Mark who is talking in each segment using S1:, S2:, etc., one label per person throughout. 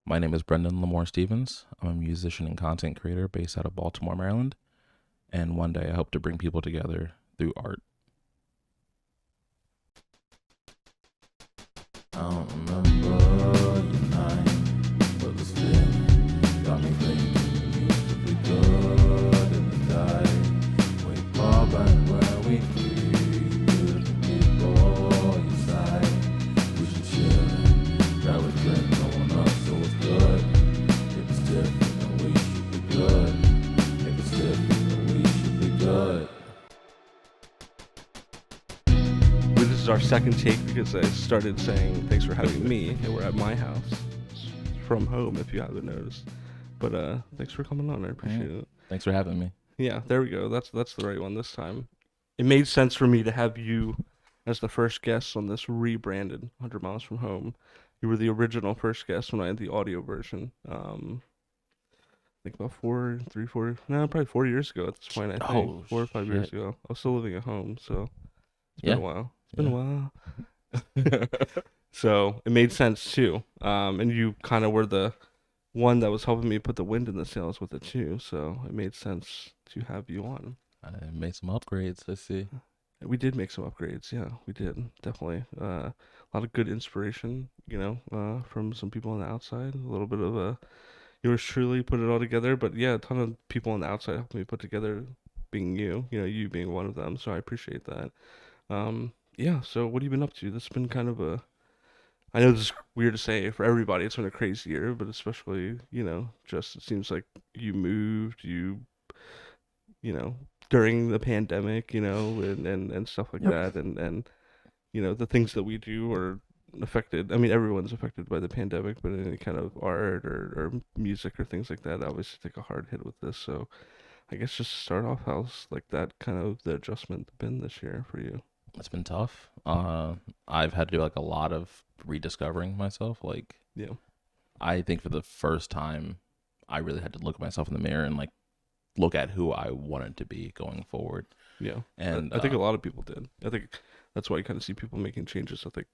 S1: My name is Brendan Lamore Stevens. I'm a musician and content creator based out of Baltimore, Maryland. And one day I hope to bring people together through art. I don't remember your name, but this feeling got me thinking you used to be good in the day. Way far back where we could people on your side. We should chill, grab a drink, no one else, so it's good. If it's different, then we should be good. If it's different, then we should be good.
S2: This is our second take because I started saying thanks for having me, and we're at my house. It's from home, if you haven't noticed. But thanks for coming on. I appreciate it.
S1: Thanks for having me.
S2: Yeah, there we go. That's the right one this time. It made sense for me to have you as the first guest on this rebranded 100 Miles from Home. You were the original first guest when I had the audio version. I think about probably 4 years ago at this point. I think
S1: Oh,
S2: 4 or 5 years
S1: shit.
S2: ago. I was still living at home, so it's
S1: Yeah.
S2: been a while. It's been
S1: Yeah.
S2: a while. So it made sense too. And you kind of were the one that was helping me put the wind in the sails with it too. So it made sense to have you on.
S1: I made some upgrades. Let's see.
S2: We did make some upgrades. Yeah, we did. Definitely. A lot of good inspiration, from some people on the outside. A little bit of yours truly put it all together. But yeah, a ton of people on the outside helped me put together, being you being one of them. So I appreciate that. Yeah, so what have you been up to? This has been kind of I know this is weird to say for everybody, it's been a crazy year, but especially, just it seems like you moved, you know, during the pandemic, and stuff like
S1: Yep.
S2: that. And, the things that we do are affected. I mean, everyone's affected by the pandemic, but any kind of art or music or things like that obviously take a hard hit with this. So I guess just to start off, how's like that kind of the adjustment been this year for you?
S1: It's been tough. I've had to do like a lot of rediscovering myself. Like,
S2: Yeah.
S1: I think for the first time, I really had to look at myself in the mirror and like look at who I wanted to be going forward.
S2: Yeah,
S1: And
S2: I think a lot of people did. I think that's why you kind of see people making changes. I think,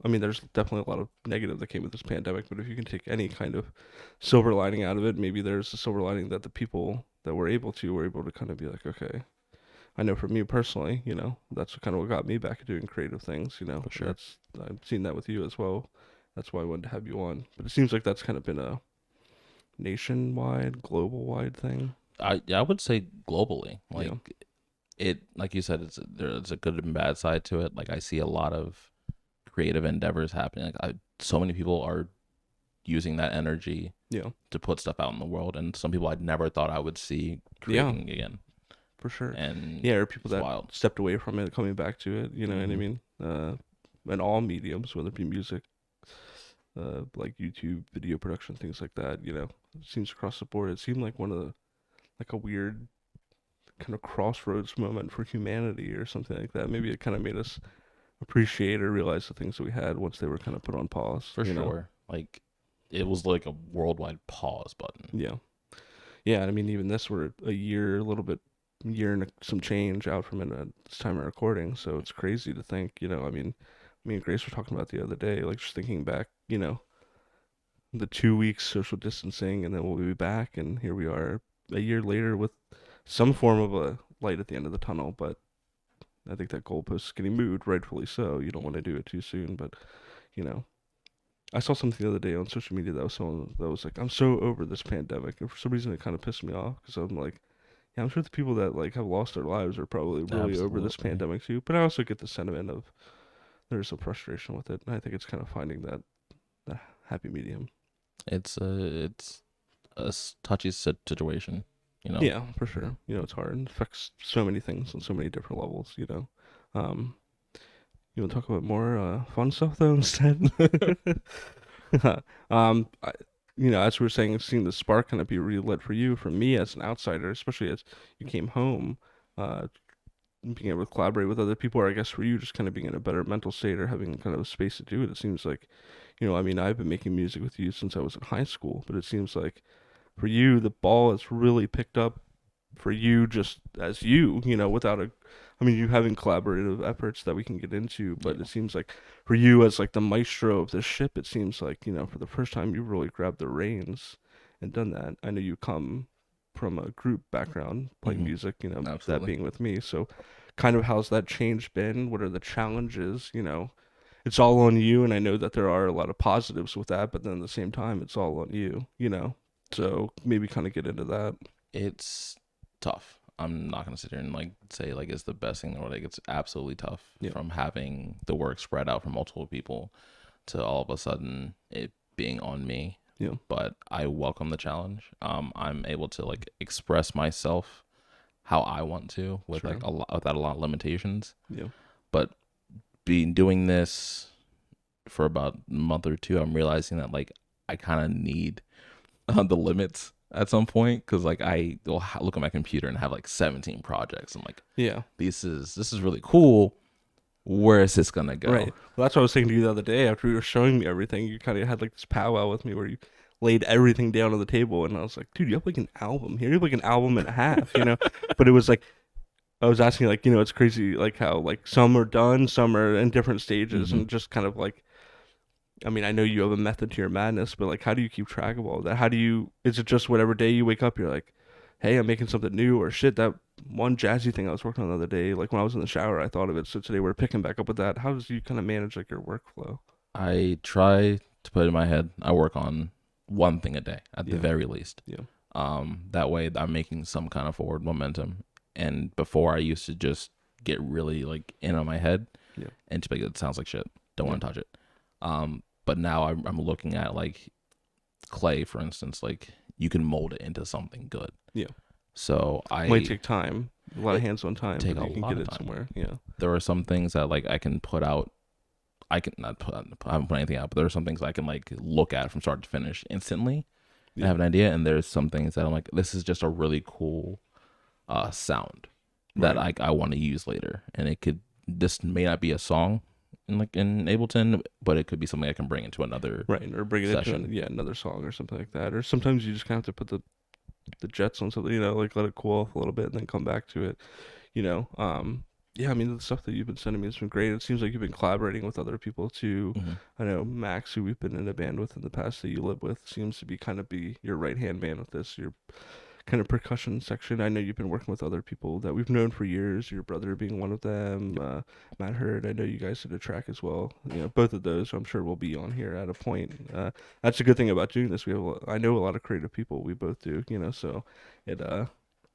S2: I mean, there's definitely a lot of negative that came with this pandemic, but if you can take any kind of silver lining out of it, maybe there's a silver lining that the people that were able to kind of be like, okay, I know for me personally, that's kind of what got me back to doing creative things,
S1: for sure.
S2: I've seen that with you as well. That's why I wanted to have you on. But it seems like that's kind of been a nationwide, global wide thing.
S1: I would say globally,
S2: Yeah.
S1: like like you said, there's a good and bad side to it. Like I see a lot of creative endeavors happening. So many people are using that energy
S2: Yeah.
S1: to put stuff out in the world, and some people I'd never thought I would see
S2: Yeah,
S1: creating again.
S2: for sure.
S1: And
S2: Yeah, or people
S1: it's
S2: that
S1: wild.
S2: stepped away from it, coming back to it. You know what I
S1: Hmm.
S2: mean? In all mediums, whether it be music, like YouTube, video production, things like that. It seems across the board. It seemed like like a weird kind of crossroads moment for humanity or something like that. Maybe it kind of made us appreciate or realize the things that we had once they were kind of put on pause.
S1: For sure. Like it was like a worldwide pause button.
S2: Yeah, yeah. And I mean, even this, we're a year, a little bit, year and some change out from it at this time of recording. So it's crazy to think. I mean, me and Grace were talking about the other day, like just thinking back. The 2 weeks social distancing, and then we'll be back, and here we are a year later with some form of a light at the end of the tunnel. But I think that goalpost is getting moved, rightfully so. You don't want to do it too soon, but you know, I saw something the other day on social media that was someone that was like, "I'm so over this pandemic," and for some reason it kind of pissed me off because I'm like, yeah, I'm sure the people that like have lost their lives are probably really over this
S1: Absolutely.
S2: pandemic too. But I also get the sentiment of there's some frustration with it, and I think it's kind of finding that happy medium.
S1: It's a touchy situation, you know.
S2: Yeah, for sure. It's hard. It affects so many things on so many different levels. Um, you want to talk about more fun stuff though instead? I, as we were saying, seeing the spark kind of be relit for you, for me as an outsider, especially as you came home, uh, being able to collaborate with other people, or I guess for you, just kind of being in a better mental state or having kind of a space to do it. It seems like, I mean, I've been making music with you since I was in high school, but it seems like for you, the ball has really picked up for you just as without I mean, you having collaborative efforts that we can get into, but it seems like for you as like the maestro of this ship, it seems like, for the first time you really grabbed the reins and done that. I know you come from a group background playing music, that
S3: Absolutely.
S2: being with me. So kind of how's that change been? What are the challenges? It's all on you, and I know that there are a lot of positives with that, but then at the same time, it's all on you. So maybe kind of get into that.
S3: It's tough. I'm not gonna sit here and like say like it's the best thing in the world. Like it's absolutely tough
S2: Yeah.
S3: from having the work spread out from multiple people to all of a sudden it being on me.
S2: Yeah.
S3: But I welcome the challenge. I'm able to like express myself how I want to with
S2: Sure.
S3: like a lot without a lot of limitations.
S2: Yeah.
S3: But doing this for about a month or two, I'm realizing that like I kind of need the limits at some point, because like I will look at my computer and have like 17 projects. I'm like,
S2: Yeah.
S3: this is really cool. Where is this gonna go?
S2: Right. Well, that's what I was saying to you the other day after you were showing me everything. You kind of had like this powwow with me where you laid everything down on the table, and I was like, dude, you have like an album here. You have like an album and a half. But it was like, I was asking like, it's crazy like how like some are done, some are in different stages, and just kind of like, I mean, I know you have a method to your madness, but like, how do you keep track of all of that? Is it just whatever day you wake up, you're like, hey, I'm making something new, or shit, that one jazzy thing I was working on the other day, like when I was in the shower, I thought of it. So today we're picking back up with that. How does you kind of manage like your workflow?
S3: I try to put it in my head. I work on one thing a day at the
S2: Yeah.
S3: very least.
S2: Yeah.
S3: That way I'm making some kind of forward momentum. And before I used to just get really like in on my head and just be like, it sounds like shit. Don't want to touch it. But now I'm looking at like clay, for instance, like you can mold it into something good.
S2: Yeah.
S3: So
S2: It might take time, a lot of hands-on time,
S3: take
S2: but
S3: a
S2: you can
S3: lot
S2: get
S3: of
S2: it
S3: time.
S2: somewhere. Yeah.
S3: There are some things that like I can put out. I can not put. I haven't put anything out, but there are some things I can like look at from start to finish instantly and have an idea. And there's some things that I'm like, this is just a really cool sound that I want to use later. And this may not be a song in Ableton, but it could be something I can bring into another
S2: or bring it
S3: session.
S2: into another song or something like that. Or sometimes you just kind of have to put the jets on something, like let it cool off a little bit and then come back to it. Yeah, I mean, the stuff that you've been sending me has been great. It seems like you've been collaborating with other people too. I know Max, who we've been in a band with in the past that you live with, seems to be your right hand man with this. Your kind of percussion section. I know you've been working with other people that we've known for years. Your brother being one of them. Matt Hurd. I know you guys did a track as well. Both of those I'm sure will be on here at a point. That's a good thing about doing this. I know a lot of creative people. We both do. So it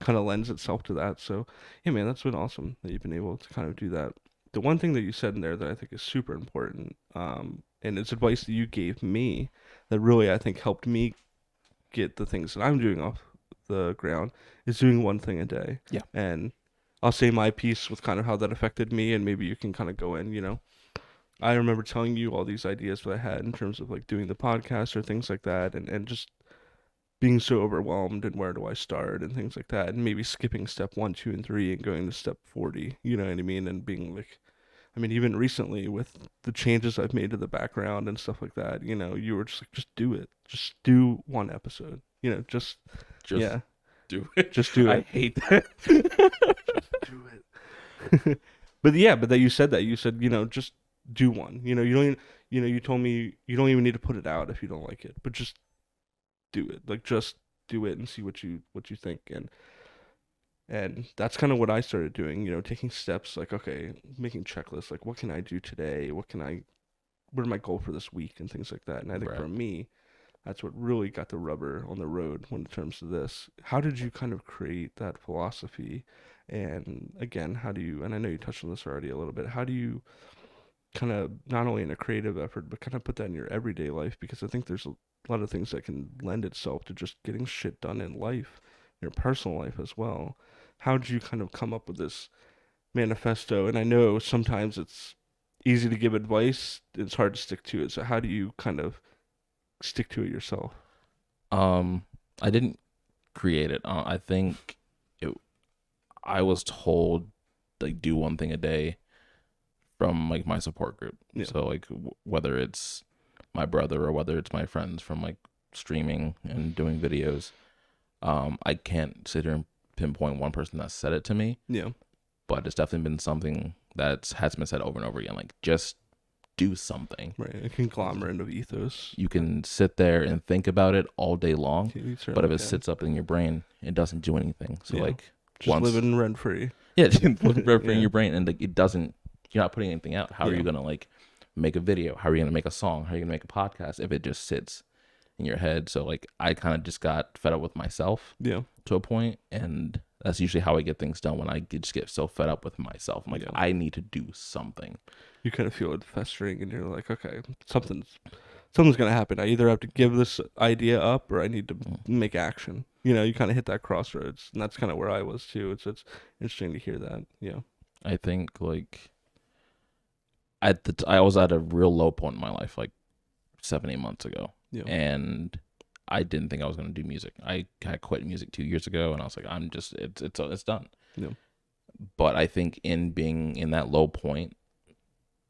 S2: kind of lends itself to that. So, yeah, man, that's been awesome that you've been able to kind of do that. The one thing that you said in there that I think is super important, and it's advice that you gave me that really I think helped me get the things that I'm doing off the ground, is doing one thing a day.
S3: Yeah.
S2: And I'll say my piece with kind of how that affected me, and maybe you can kind of go in. I remember telling you all these ideas that I had in terms of like doing the podcast or things like that, and just being so overwhelmed and where do I start and things like that, and maybe skipping step 1, 2, and 3 and going to step 40. You know what I mean? And being like, I mean, even recently with the changes I've made to the background and stuff like that, you were just like, just do it. Just do one episode. Just yeah,
S3: do it.
S2: just do it.
S3: I hate that.
S2: Just do it. But that you said just do one. You don't even, you told me you don't even need to put it out if you don't like it, but just do it. Like, just do it and see what you think. And that's kind of what I started doing, taking steps like, okay, making checklists, like what can I do today? What are my goal for this week and things like that. And I think for me, that's what really got the rubber on the road when it comes to this. How did you kind of create that philosophy? And again, how do you, and I know you touched on this already a little bit, how do you kind of, not only in a creative effort, but kind of put that in your everyday life? Because I think there's a lot of things that can lend itself to just getting shit done in life, your personal life as well. How did you kind of come up with this manifesto? And I know sometimes it's easy to give advice, it's hard to stick to it. So how do you kind of stick to it yourself?
S3: I didn't create it. I think I was told like do one thing a day from like my support group.
S2: Yeah.
S3: So like whether it's my brother or whether it's my friends from like streaming and doing videos, I can't sit here and pinpoint one person that said it to me.
S2: Yeah.
S3: but it's definitely been something that has been said over and over again. Like, just do something.
S2: Right, a conglomerate of ethos.
S3: You can sit there and think about it all day long,
S2: You
S3: but
S2: certainly
S3: if it
S2: can.
S3: sits up in your brain, it doesn't do anything. So
S2: Yeah.
S3: like,
S2: Just living rent free.
S3: yeah, just living rent free in
S2: Yeah.
S3: your brain, and like, it doesn't. You're not putting anything out. How are
S2: Yeah.
S3: you gonna like make a video? How are you gonna make a song? How are you gonna make a podcast if it just sits in your head? So like, I kind of just got fed up with myself
S2: Yeah.
S3: to a point, and that's usually how I get things done, when I just get so fed up with myself. I'm like,
S2: Yeah.
S3: I need to do something.
S2: You kind of feel it festering, and you're like, okay, something's gonna happen. I either have to give this idea up, or I need to make action. You know, you kind of hit that crossroads, and that's kind of where I was too. It's interesting to hear that. Yeah.
S3: I think like I was at a real low point in my life, like 7-8 months ago,
S2: Yeah.
S3: and I didn't think I was going to do music. I quit music 2 years ago, and I was like, I'm just it's done.
S2: Yeah.
S3: But I think in being in that low point,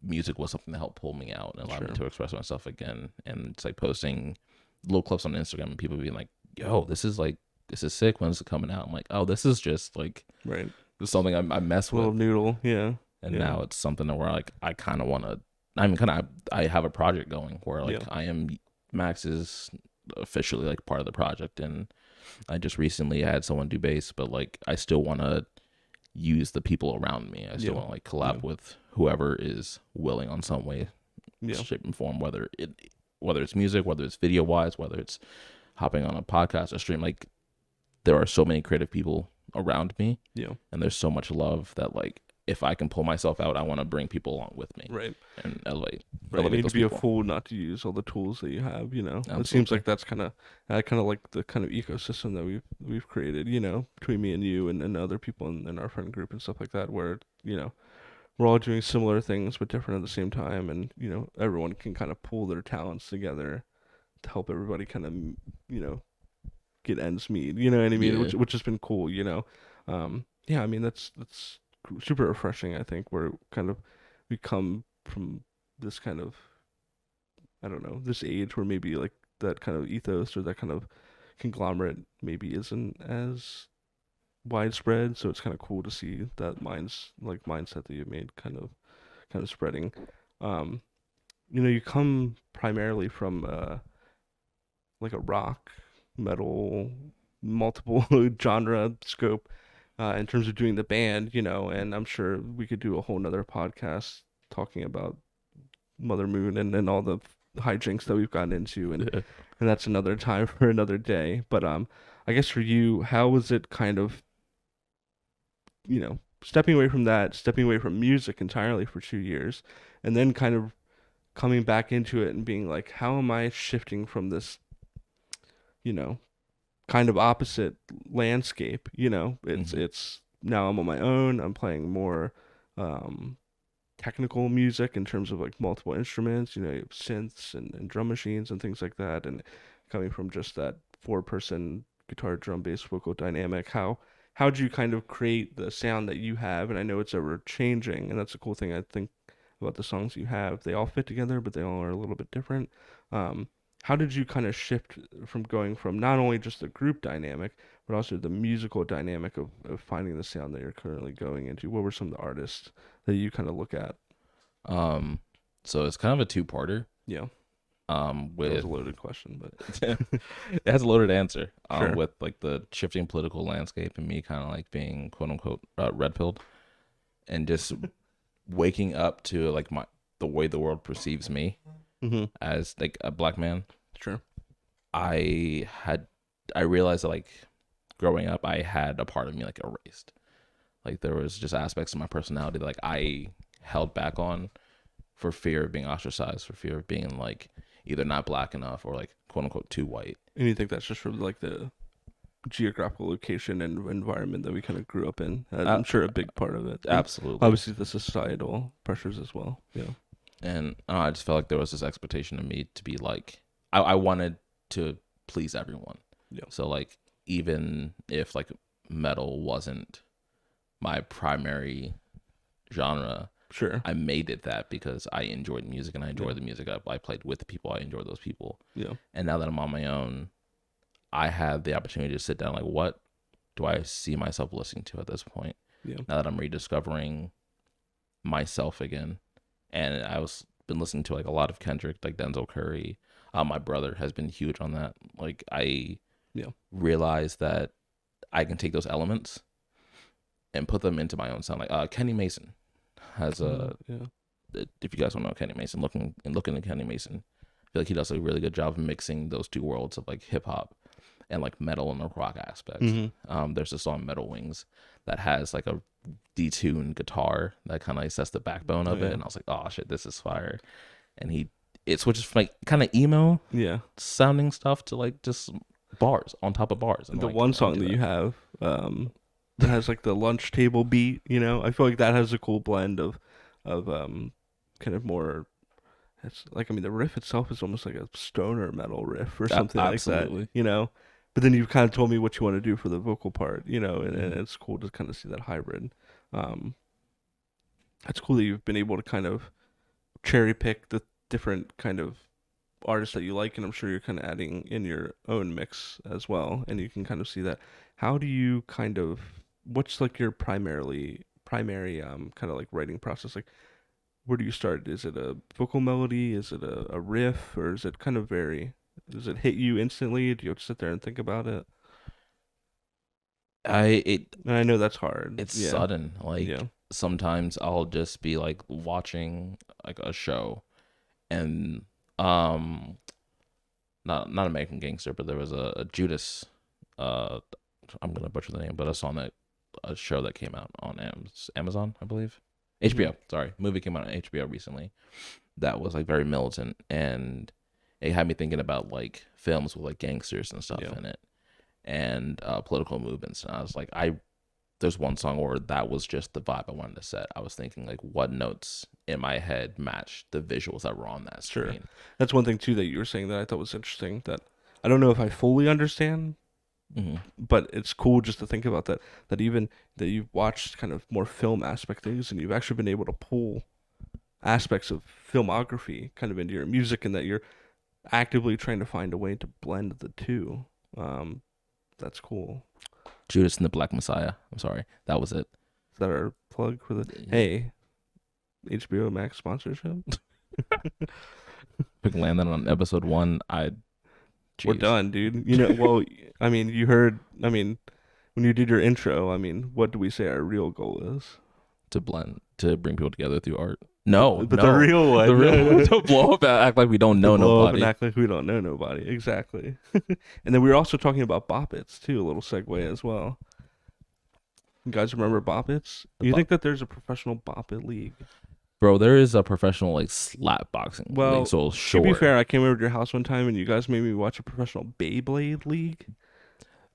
S3: music was something that helped pull me out and allow me
S2: Sure.
S3: to express myself again. And it's like posting little clips on Instagram, and people being like, "Yo, this is sick. When's it coming out?" I'm like, "Oh, this is just like
S2: Right.
S3: this is something I mess
S2: Little
S3: with."
S2: noodle. Yeah.
S3: And
S2: Yeah.
S3: now it's something where like I kind of want to. I have a project going where like
S2: Yeah.
S3: I am Max is officially like part of the project, and I just recently had someone do bass, but like I still want to use the people around me. I still
S2: Yeah.
S3: want to like collab
S2: Yeah.
S3: with whoever is willing on some way,
S2: Yeah.
S3: shape and form, whether it's music, whether it's video wise, whether it's hopping on a podcast or stream. Like, there are so many creative people around me,
S2: Yeah.
S3: and there's so much love that like, if I can pull myself out, I want to bring people along with me
S2: Right.
S3: and elevate
S2: Right. You need to
S3: those
S2: be
S3: people.
S2: a fool not to use all the tools that you have. You know, it seems
S3: Absolutely.
S2: like that's I kind of like the kind of ecosystem that we've created. You know, between me and you and other people in our friend group and stuff like that, where you know we're all doing similar things but different at the same time, and you know everyone can kind of pool their talents together to help everybody kind of get ends meet. You know what I mean?
S3: Yeah.
S2: Which has been cool. You know, yeah. I mean that's super refreshing. I think where we come from this kind of, I don't know, this age where maybe like that kind of ethos or that kind of conglomerate maybe isn't as widespread. So it's kind of cool to see that mindset that you made kind of spreading. You know, you come primarily from like a rock, metal, multiple genre scope in terms of doing the band, you know, and I'm sure we could do a whole nother podcast talking about Mother Moon and all the hijinks that we've gotten into, and that's another time for another day. But I guess for you, how was it kind of, you know, stepping away from that, stepping away from music entirely for 2 years, and then kind of coming back into it and being like, how am I shifting from this, you know, kind of opposite landscape? You know, it's now I'm on my own. I'm playing more technical music in terms of like multiple instruments. You know, you have synths and drum machines and things like that. And coming from just that 4-person guitar, drum, bass, vocal dynamic, how do you kind of create the sound that you have? And I know it's ever changing, and that's a cool thing I think about the songs you have. They all fit together, but they all are a little bit different. How did you kind of shift from going from not only just the group dynamic, but also the musical dynamic of finding the sound that you're currently going into? What were some of the artists that you kind of look at?
S3: So it's kind of a two-parter.
S2: Yeah. That was
S3: With
S2: a loaded question, but
S3: it has a loaded answer.
S2: Sure.
S3: With like the shifting political landscape and me kind of like being quote unquote red pilled, and just waking up to like the way the world perceives me as like a black man.
S2: Sure.
S3: I realized that like growing up, I had a part of me like erased. Like there was just aspects of my personality that like I held back on for fear of being ostracized, for fear of being like either not black enough or like quote unquote too white.
S2: And you think that's just from like the geographical location and environment that we kind of grew up in? I'm sure a big part of it. And
S3: Absolutely.
S2: obviously the societal pressures as well. Yeah.
S3: And I just felt like there was this expectation of me to be like, I wanted to please everyone.
S2: Yeah.
S3: So like, even if like metal wasn't my primary genre,
S2: Sure.
S3: I made it that because I enjoyed music and I enjoyed the music. I played with the people. I enjoyed those people.
S2: Yeah.
S3: And now that I'm on my own, I have the opportunity to sit down like, what do I see myself listening to at this point?
S2: Yeah.
S3: now that I'm rediscovering myself again. And been listening to like a lot of Kendrick, like Denzel Curry. My brother has been huge on that. Like I
S2: Yeah.
S3: realized that I can take those elements and put them into my own sound. Like Kenny Mason has a.
S2: Yeah.
S3: If you guys don't know Kenny Mason, looking at Kenny Mason, I feel like he does a really good job of mixing those two worlds of like hip hop and like metal and the rock aspects. There's a song Metal Wings that has like a detuned guitar that kind of like sets the backbone of it, and I was like, oh shit, this is fire. And it switches from like kind of emo sounding stuff to like just bars on top of bars. And
S2: the
S3: like,
S2: one song that you have that has like the lunch table beat, you know, I feel like that has a cool blend of kind of more. It's like, I mean, the riff itself is almost like a stoner metal riff or something like that, you know. But then you've kind of told me what you want to do for the vocal part, you know, and it's cool to kind of see that hybrid. It's cool that you've been able to kind of cherry pick the different kind of artists that you like, and I'm sure you're kind of adding in your own mix as well, and you can kind of see that. How do you kind of, what's like your primary kind of like writing process? Like, where do you start? Is it a vocal melody? Is it a riff? Or is it kind of vary? Does it hit you instantly? Do you have to sit there and think about it? And I know that's hard.
S3: It's sudden. Like sometimes I'll just be like watching like a show, and not American Gangster, but there was a Judas. I'm gonna butcher the name, but a show that came out on Amazon, I believe. HBO, sorry. Movie came out on HBO recently that was like very militant, and it had me thinking about like films with like gangsters and stuff in it, and political movements. And I was like, there's one song where that was just the vibe I wanted to set. I was thinking like what notes in my head matched the visuals that were on that screen.
S2: Sure. That's one thing too that you were saying that I thought was interesting, that I don't know if I fully understand, but it's cool just to think about that even that you've watched kind of more film aspect things, and you've actually been able to pull aspects of filmography kind of into your music, and that you're actively trying to find a way to blend the two. That's cool.
S3: Judas and the Black Messiah. I'm sorry. That was it.
S2: Is that our plug for the hey HBO Max sponsorship?
S3: We can land that on episode 1.
S2: We're done, dude. You know, well, I mean, you heard, I mean, when you did your intro, I mean, what do we say our real goal is?
S3: To bring people together through art. No,
S2: but the real one.
S3: The real one. To blow up, act like we don't know nobody.
S2: And act like we don't know nobody. Exactly. And then we were also talking about Bop It's too, a little segue as well. You guys remember Bop It's? You think that there's a professional Bop It league?
S3: Bro, there is a professional like slap boxing league. So sure.
S2: To be fair, I came over to your house one time and you guys made me watch a professional Beyblade league.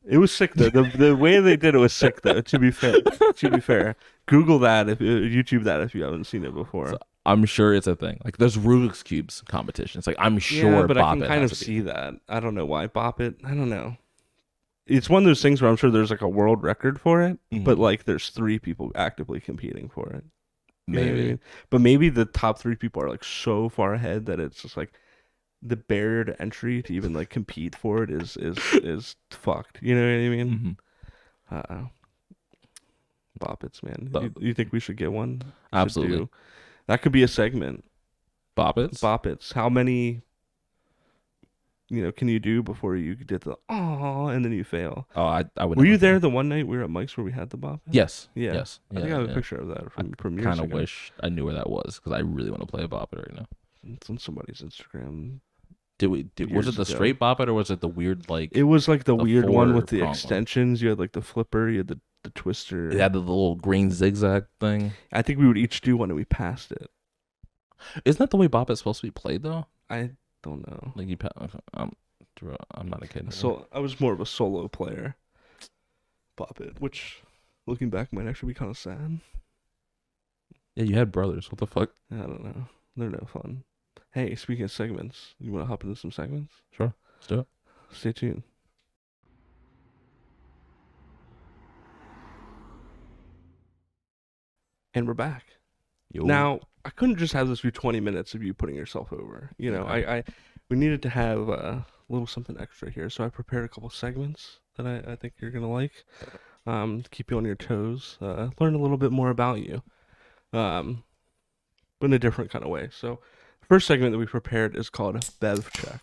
S2: It was sick though. The way they did it was sick though. To be fair, Google that YouTube that if you haven't seen it before.
S3: So I'm sure it's a thing. Like there's Rubik's Cubes competitions. Like I'm sure.
S2: Yeah, but I can kind of see that. I don't know why Bop It. I don't know. It's one of those things where I'm sure there's like a world record for it, but like there's 3 people actively competing for it.
S3: Maybe.
S2: You know what I mean? But maybe the top 3 people are like so far ahead that it's just like the barrier to entry to even like compete for it is fucked. You know what I mean? Bop It's, man. You think we should get one?
S3: Absolutely.
S2: That could be a segment.
S3: Bop It's?
S2: Bop It's. How many, can you do before you did the and then you fail?
S3: Oh, I would.
S2: Were you there the one night we were at Mike's where we had the Bop It?
S3: Yes.
S2: Yeah.
S3: Yes.
S2: I think I have a picture of that from years ago.
S3: I kind of wish I knew where that was because I really want to play a Bop It right now.
S2: It's on somebody's Instagram.
S3: Was it the straight Bop It or was it the weird like?
S2: It was like the weird one with the extensions. You had like the flipper. You had the twister.
S3: It had the little green zigzag thing.
S2: I think we would each do one and we passed it.
S3: Isn't that the way Bop It's supposed to be played though?
S2: I don't know.
S3: Like I'm not a kid.
S2: So I was more of a solo player. Bop It, which looking back might actually be kind of sad.
S3: Yeah, you had brothers. What the fuck?
S2: I don't know. They're no fun. Hey, speaking of segments, you want to hop into some segments?
S3: Sure. Let's do it.
S2: Stay tuned. And we're back.
S3: Yo.
S2: Now, I couldn't just have this be 20 minutes of you putting yourself over. We needed to have a little something extra here, so I prepared a couple segments that I think you're going to like. keep you on your toes, learn a little bit more about you, um, but in a different kind of way. So, the first segment that we prepared is called Bev Check.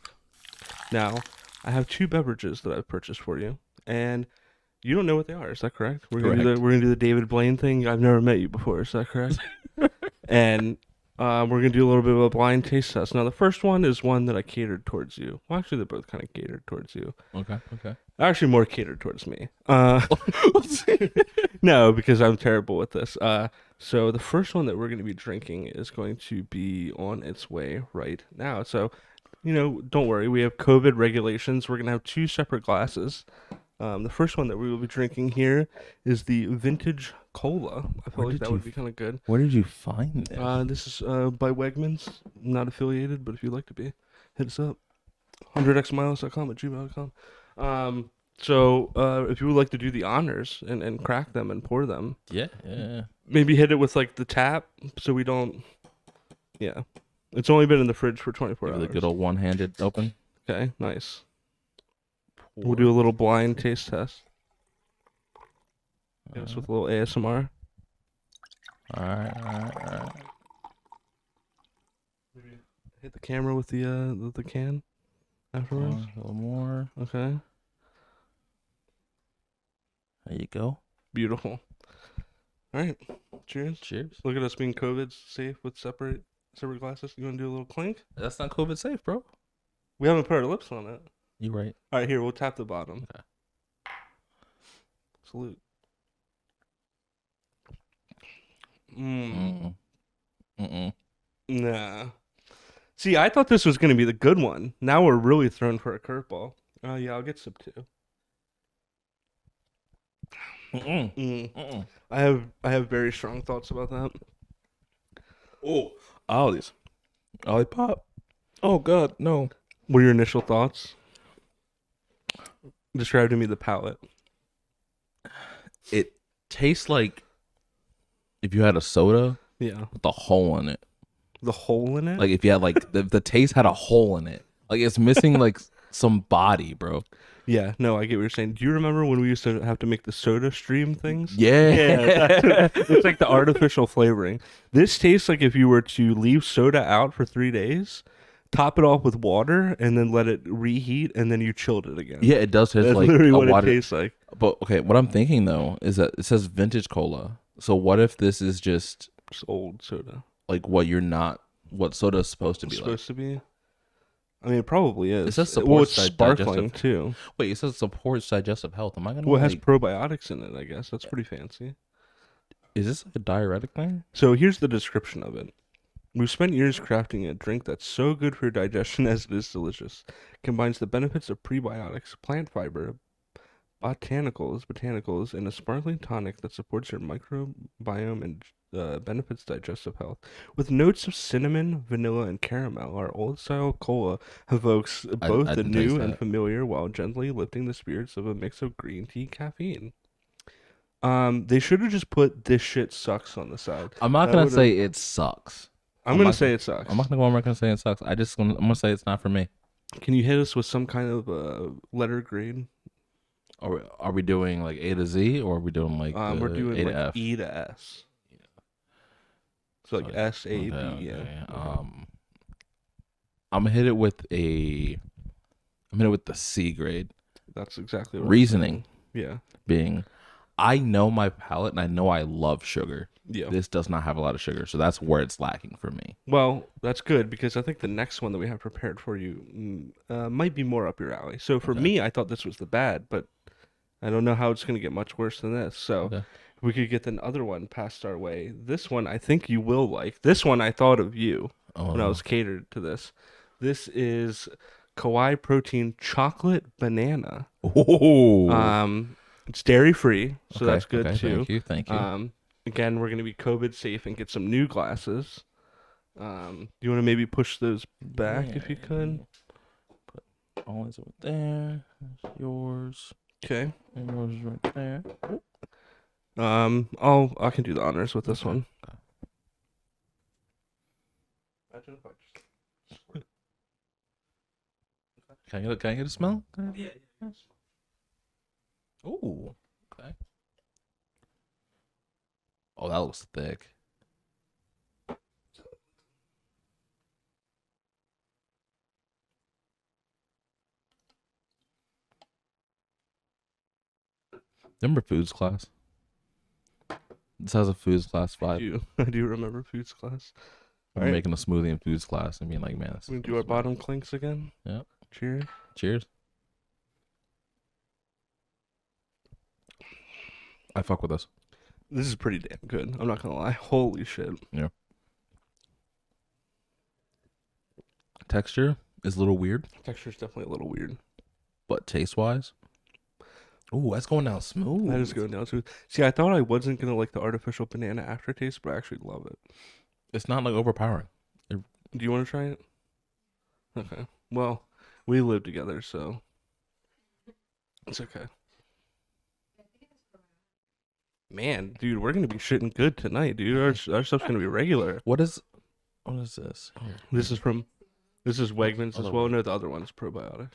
S2: Now, I have two beverages that I've purchased for you, and you don't know what they are. Is that correct?
S3: Correct.
S2: We're gonna do the David Blaine thing. I've never met you before. Is that correct? And we're gonna do a little bit of a blind taste test. Now, the first one is one that I catered towards you. Well, actually, they're both kind of catered towards you.
S3: Okay. Okay.
S2: Actually, more catered towards me. No, because I'm terrible with this. So the first one that we're going to be drinking is going to be on its way right now. So, don't worry. We have COVID regulations. We're going to have two separate glasses. The first one that we will be drinking here is the vintage cola. I feel like that would be kind of good.
S3: Where did you find this?
S2: This is by Wegmans. Not affiliated, but if you'd like to be, hit us up. 100xmiles.com@gmail.com. So if you would like to do the honors and crack them and pour them,
S3: Yeah.
S2: maybe hit it with like the tap so we don't. Yeah, it's only been in the fridge for 24
S3: Give it
S2: hours.
S3: a good old one-handed open.
S2: Okay, nice. We'll do a little blind taste test. Hit us with a little ASMR.
S3: All right.
S2: Hit the camera with the can afterwards.
S3: A little more.
S2: Okay,
S3: There you go.
S2: beautiful. All right, cheers.
S3: Cheers.
S2: Look at us being COVID safe with separate glasses. You want to do a little clink?
S3: That's not COVID safe, bro.
S2: We haven't put our lips on it.
S3: You right.
S2: All right, here, we'll tap the bottom.
S3: Okay.
S2: Salute. Mm.
S3: Mm-mm.
S2: Nah. See, I thought this was going to be the good one. Now we're really thrown for a curveball. Oh, yeah, I'll get sip two.
S3: Mm-mm.
S2: Mm.
S3: Mm-mm.
S2: I have very strong thoughts about that.
S3: Oh, Ollie's. Ollie Pop. Oh, God, no.
S2: What are your initial thoughts? Describe to me the palate.
S3: It tastes like if you had a soda
S2: Yeah.
S3: with a hole in it.
S2: The hole in it?
S3: Like if you had like the taste had a hole in it. Like it's missing like some body, bro.
S2: Yeah, no, I get what you're saying. Do you remember when we used to have to make the soda stream things?
S3: Yeah.
S2: It's like the artificial flavoring. This tastes like if you were to leave soda out for 3 days, top it off with water, and then let it reheat, and then you chilled it again.
S3: Yeah, it does taste
S2: That's
S3: like
S2: literally
S3: a
S2: what
S3: water.
S2: it tastes like.
S3: But okay, what I'm thinking though is that it says vintage cola. So what if this is just
S2: It's old soda.
S3: like what soda is supposed to be like?
S2: Supposed to be. I mean, it probably is.
S3: It says
S2: Well, it's
S3: supports
S2: sparkling
S3: digestive-
S2: too.
S3: Wait, it says supports digestive health. Am I gonna?
S2: Well, it has
S3: like,
S2: probiotics in it, I guess. That's pretty fancy.
S3: is this like a diuretic thing?
S2: So here's the description of it. We've spent years crafting a drink that's so good for your digestion as it is delicious. Combines the benefits of prebiotics, plant fiber, botanicals, and a sparkling tonic that supports your microbiome and benefits digestive health. With notes of cinnamon, vanilla, and caramel, our old-style cola evokes both
S3: I
S2: the
S3: didn't taste
S2: new and
S3: that.
S2: familiar while gently lifting the spirits of a mix of green tea caffeine. They should have just put "this shit sucks" on the side.
S3: I'm not
S2: That
S3: gonna
S2: would've-
S3: say it sucks.
S2: I'm
S3: I'm
S2: gonna
S3: not
S2: say it sucks.
S3: I'm not gonna say it sucks. I'm gonna say it's not for me.
S2: Can you hit us with some kind of letter grade?
S3: Are we doing like A to Z or are we doing like
S2: We're
S3: A
S2: doing
S3: to
S2: like
S3: F?
S2: E to S. So like S, A, B,
S3: Okay,
S2: yeah.
S3: okay.
S2: Okay.
S3: I'm gonna hit it with the C grade.
S2: That's exactly what I'm
S3: Reasoning
S2: saying. Yeah.
S3: being, I know my palate and I know I love sugar.
S2: Yeah.
S3: This does not have a lot of sugar, so that's where it's lacking for me.
S2: Well, that's good because I think the next one that we have prepared for you might be more up your alley. So for
S3: Okay.
S2: me, I thought this was the bad, but I don't know how it's going to get much worse than this. So
S3: Okay.
S2: if we could get the other one passed our way. This one I think you will like. This one I thought of you
S3: Oh,
S2: when I was catered to this. This is Kawaii Protein Chocolate Banana.
S3: oh.
S2: It's dairy free, so
S3: Okay,
S2: that's good
S3: okay,
S2: too.
S3: Thank you.
S2: Again, we're gonna be COVID safe and get some new glasses. Do you want to maybe push those back if you could?
S3: Put all this over there. That's yours.
S2: Okay.
S3: And yours is right there.
S2: I can do the honors with this
S3: Okay,
S2: one.
S3: okay.
S2: Imagine if I just...
S3: Can I get a smell? Yeah. Oh, okay. Oh, that looks thick. Remember foods class? This has a foods class vibe.
S2: I do remember foods class.
S3: We're making a smoothie in foods class and being like, man, this
S2: We
S3: is
S2: do our bottom clinks again.
S3: Yeah.
S2: Cheers.
S3: Cheers. I fuck with this.
S2: This is pretty damn good. I'm not gonna lie. Holy shit.
S3: Yeah. Texture is a little weird,
S2: Texture's definitely a little weird.
S3: but taste wise, ooh, that's going down smooth.
S2: That is going down smooth. See, I thought I wasn't gonna like the artificial banana aftertaste, but I actually love it.
S3: It's not like overpowering.
S2: Do you want to try it? Okay. Well, we live together, so it's okay. Man, dude, we're gonna be shitting good tonight, dude. Our stuff's gonna be regular.
S3: What is this?
S2: This is Wegmans as
S3: Other
S2: well.
S3: one.
S2: No, the other one's probiotic.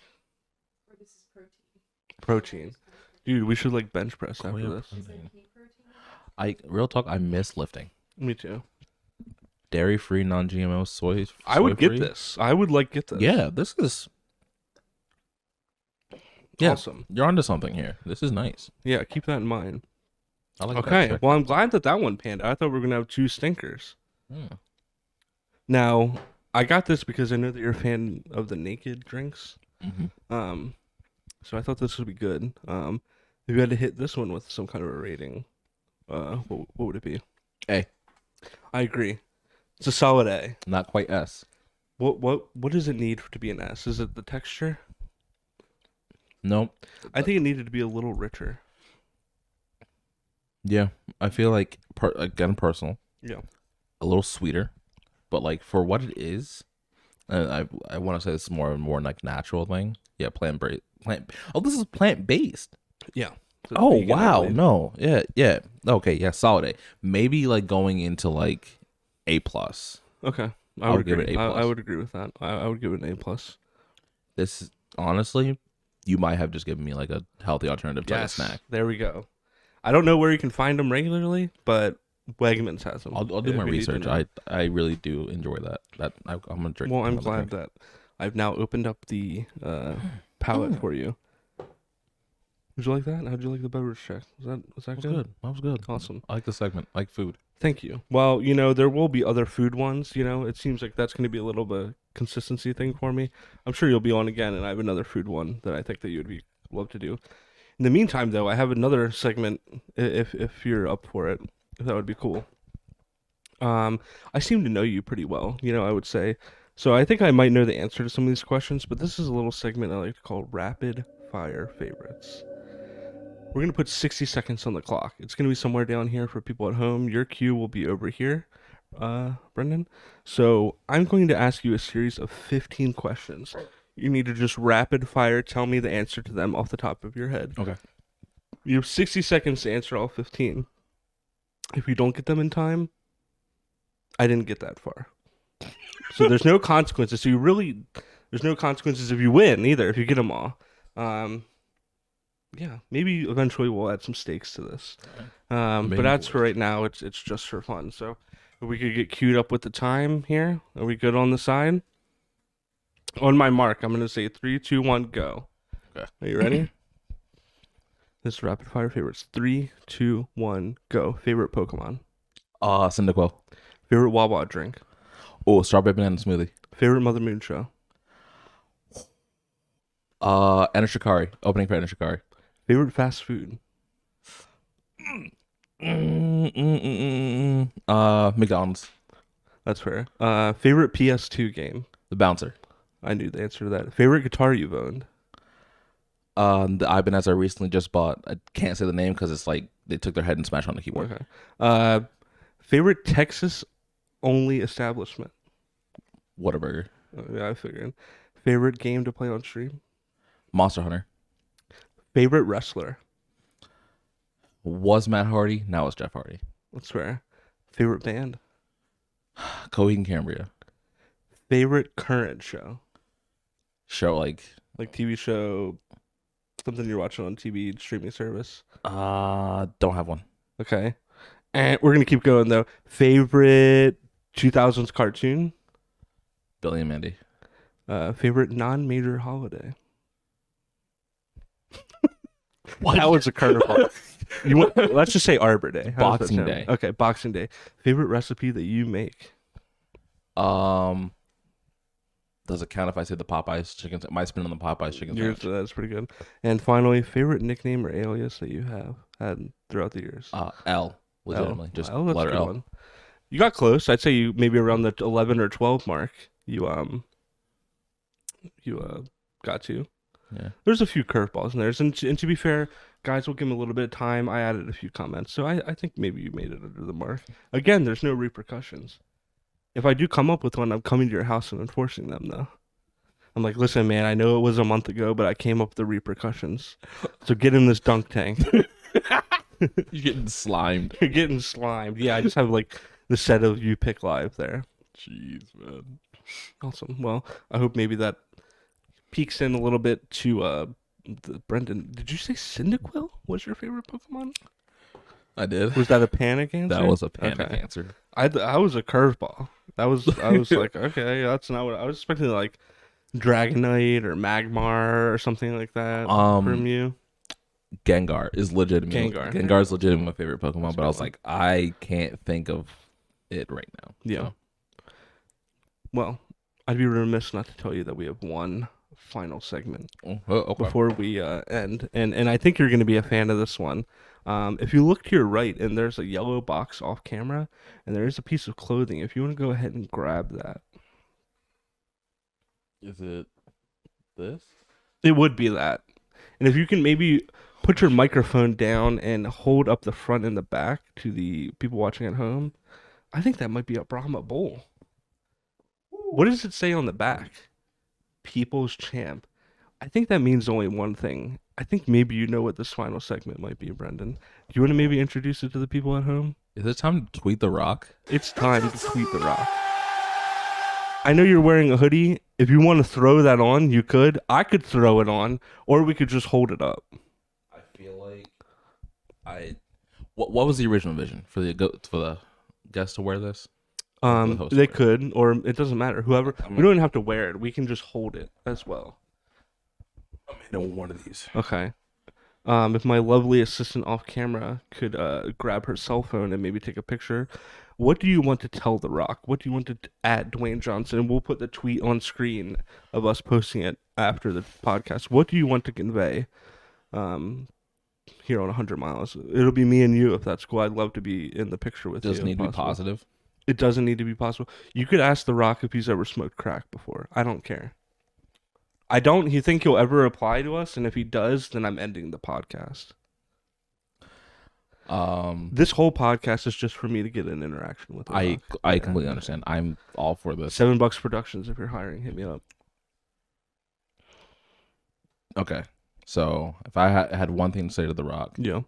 S2: Protein. Dude, we should like bench press after
S3: Koya
S2: this.
S3: protein. Real talk, I miss lifting.
S2: Me too.
S3: Dairy free, non GMO, soy.
S2: I would get
S3: soy-free.
S2: this. I would like get this.
S3: Yeah, this is yeah.
S2: Awesome.
S3: You're onto something here. This is nice.
S2: Yeah, keep that in mind.
S3: I like Bev
S2: Okay.
S3: Check.
S2: Well, I'm glad that one panned out. I thought we were gonna have two stinkers.
S3: Hmm.
S2: Now, I got this because I know that you're a fan of the naked drinks.
S3: Mhm.
S2: So I thought this would be good. If you had to hit this one with some kind of a rating, what would it be?
S3: A.
S2: I agree. It's a solid A.
S3: Not quite S.
S2: What does it need to be an S? Is it the texture?
S3: Nope.
S2: I think it needed to be a little richer.
S3: Yeah, I feel like again personal.
S2: Yeah.
S3: A little sweeter, but like for what it is, I want to say this is more like natural thing. Yeah, plant. Oh, this is plant based.
S2: Yeah. So
S3: Oh
S2: vegan, I
S3: wow,
S2: believe.
S3: no, yeah. Okay, yeah, solid A. Maybe like going into like A plus.
S2: Okay. I
S3: I
S2: would
S3: would give
S2: agree.
S3: it A+.
S2: I would agree with that. I would give it an A plus.
S3: This honestly, you might have just given me like a healthy alternative to like a snack.
S2: There we go. I don't know where you can find them regularly, but Wegmans has them.
S3: I'll do
S2: if
S3: my
S2: you need to
S3: research.
S2: know.
S3: I really do enjoy that. I'm gonna drink.
S2: Well, I'm
S3: another
S2: glad
S3: drink.
S2: that I've now opened up the palette for you. Would you like that? How'd you like the beverage check? Was that good?
S3: That was good.
S2: Awesome.
S3: I like the segment. I like food.
S2: Thank you. Well, there will be other food ones. It seems like that's going to be a little bit consistency thing for me. I'm sure you'll be on again, and I have another food one that I think that you would love to do. In the meantime, though, I have another segment. If you're up for it, that would be cool. I seem to know you pretty well. I would say. So I think I might know the answer to some of these questions, but this is a little segment I like to call rapid fire favorites. We're going to put 60 seconds on the clock. It's going to be somewhere down here for people at home. Your cue will be over here, Brendan. So I'm going to ask you a series of 15 questions. You need to just rapid fire tell me the answer to them off the top of your head.
S3: Okay.
S2: You have 60 seconds to answer all 15. If you don't get them in time, I didn't get that far. So there's no consequences. There's no consequences if you win either, if you get them all. Yeah, maybe eventually we'll add some stakes to this. But that's for right now. It's just for fun. So if we could get queued up with the time here. Are we good on the side? On my mark, I'm going to say 3, 2, 1, go.
S3: Okay.
S2: Are you ready? This is rapid fire favorites. 3, 2, 1, go. Favorite Pokemon.
S3: Cyndaquil.
S2: Favorite Wawa drink.
S3: Oh, strawberry banana smoothie.
S2: Favorite Mother Moon show.
S3: Enter Shikari. Opening for Enter Shikari.
S2: Favorite fast food.
S3: McDonald's.
S2: That's fair. Favorite PS2 game.
S3: The Bouncer.
S2: I knew the answer to that. Favorite guitar you've owned.
S3: The Ibanez I recently just bought. I can't say the name because it's like they took their head and smashed on the keyboard.
S2: Okay. Favorite Texas only establishment.
S3: Whataburger.
S2: Yeah, I figured. Favorite game to play on stream.
S3: Monster Hunter.
S2: Favorite wrestler.
S3: Was Matt Hardy. Now it's Jeff Hardy.
S2: That's fair. Favorite band.
S3: Coheed and Cambria.
S2: Favorite current show.
S3: Show like
S2: TV show. Something you're watching on TV streaming service.
S3: don't have one.
S2: Okay. And we're gonna keep going though. Favorite 2000s cartoon.
S3: Billy and Mandy.
S2: Favorite non-major holiday.
S3: What?
S2: That was a curveball. Let's just say Arbor Day. How does that
S3: Boxing
S2: sound?
S3: Day.
S2: Okay, Boxing Day. Favorite recipe that you make.
S3: Does it count if I say the Popeyes chicken? My spin on the Popeyes chicken sandwich.
S2: That's pretty good. And finally, favorite nickname or alias that you have had throughout the years.
S3: L. Legitimately, just
S2: L, that's a
S3: letter
S2: good
S3: L.
S2: one. You got close. I'd say you maybe around the 11 or 12 mark. You got to.
S3: Yeah.
S2: There's a few curveballs in there, and to be fair, guys, we'll give him a little bit of time. I added a few comments, so I think maybe you made it under the mark. Again, there's no repercussions. If I do come up with one, I'm coming to your house and enforcing them, though. I'm like, listen, man, I know it was a month ago, but I came up with the repercussions. So get in this dunk tank.
S3: You're getting slimed.
S2: You're getting slimed. Yeah, I just have like the set of You Pick Live there.
S3: Jeez, man.
S2: Awesome. Well, I hope maybe that peeks in a little bit to Brendan. Did you say Cyndaquil was your favorite Pokemon?
S3: I did.
S2: Was that a panic answer?
S3: That was a panic
S2: Okay.
S3: answer.
S2: I was a curveball. I was like, okay, that's not what I was expecting. Like Dragonite or Magmar or something like that from you.
S3: Gengar is legitimate. Gengar is legitimate my favorite Pokemon,
S2: That's
S3: but I was
S2: one.
S3: like, I can't think of it right now.
S2: Yeah.
S3: So.
S2: Well, I'd be remiss not to tell you that we have one final segment
S3: Okay.
S2: before we end, and I think you're going to be a fan of this one. If you look to your right, and there's a yellow box off camera, and there is a piece of clothing. If you want to go ahead and grab that,
S3: Is it this?
S2: it would be that. And if you can maybe put your microphone down and hold up the front and the back to the people watching at home, I think that might be a Brahma Bull. What does it say on the back? People's Champ. I think that means only one thing. I think maybe you know what this final segment might be, Brendan. Do you want to maybe introduce it to the people at home?
S3: Is it time to tweet the Rock?
S2: It's time to tweet the Rock. I know you're wearing a hoodie. If you want to throw that on, you could. I could throw it on, or we could just hold it up.
S3: I feel like What was the original vision for the guest to wear this? host
S2: They could, or it doesn't matter. Whoever, we don't even have to wear it. We can just hold it as well.
S3: I'm hitting one of these.
S2: Okay. If my lovely assistant off camera could grab her cell phone and maybe take a picture, what do you want to tell The Rock? What do you want to add Dwayne Johnson? And we'll put the tweet on screen of us posting it after the podcast. What do you want to convey here on 100 Miles? It'll be me and you if that's cool. I'd love to be in the picture with you.
S3: Does it need to be
S2: possible.
S3: positive?
S2: It doesn't need to be possible. You could ask The Rock if he's ever smoked crack before. I don't care. I don't think he'll ever reply to us, and if he does, then I'm ending the podcast. This whole podcast is just for me to get an interaction with The Rock.
S3: I completely understand. I'm all for this.
S2: $7 Productions, if you're hiring, hit me up.
S3: Okay, so if I had one thing to say to The Rock,
S2: Yeah.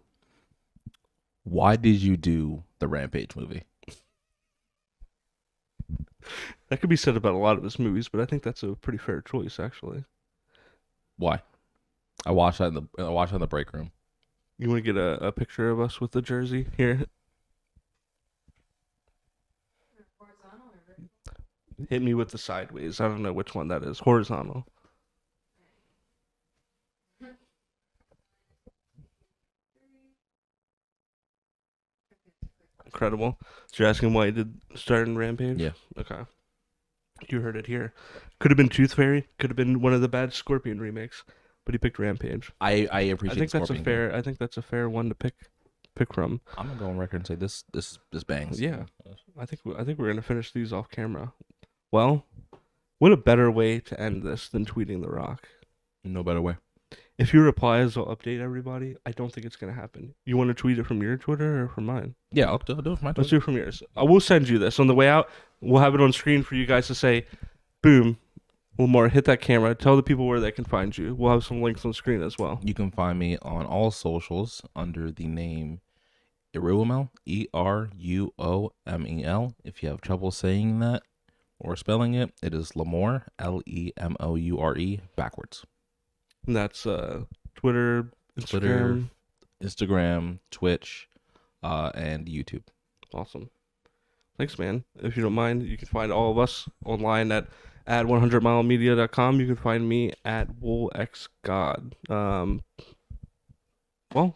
S3: why did you do the Rampage movie?
S2: That could be said about a lot of his movies, but I think that's a pretty fair choice, actually.
S3: Why? I watched that in the break room.
S2: You want to get a picture of us with the jersey? Here. Hit me with the sideways. I don't know which one that is. Horizontal. Incredible. So you're asking why he did start in Rampage?
S3: Yeah.
S2: Okay. You heard it here. Could have been Tooth Fairy. Could have been one of the bad Scorpion remakes, but he picked Rampage.
S3: I appreciate.
S2: I think that's
S3: Scorpion.
S2: a fair. I think that's a fair one to pick from.
S3: I'm gonna go on record and say this bangs.
S2: Yeah. I think we're gonna finish these off camera. Well, what a better way to end this than tweeting The Rock.
S3: No better way.
S2: If he replies, I'll update everybody. I don't think it's gonna happen. You want to tweet it from your Twitter or from mine?
S3: Yeah, I'll do it from my
S2: Let's
S3: Twitter.
S2: do it from yours. I will send you this on the way out. We'll have it on screen for you guys to say, boom, Lamar, hit that camera. Tell the people where they can find you. We'll have some links on screen as well.
S3: You can find me on all socials under the name Eruomel, ERUOMEL. If you have trouble saying that or spelling it, it is Lemoure, LEMOURE, backwards.
S2: And that's Twitter, Instagram.
S3: Instagram, Twitch, and YouTube.
S2: Awesome. Thanks, man. If you don't mind, you can find all of us online at 100milemedia.com. You can find me at WoolXGod. Well,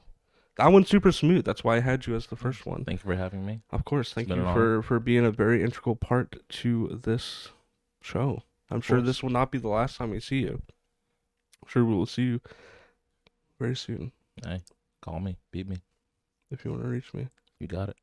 S2: that one's super smooth. That's why I had you as the first one.
S3: Thank you for having me.
S2: Of course. Thank
S3: been
S2: you
S3: an honor.
S2: for being a very integral part to this show. I'm sure
S3: course.
S2: this will not be the last time we see you. I'm sure we will see you very soon
S3: Hey, call me, beat me.
S2: if you want to reach me.
S3: You got it.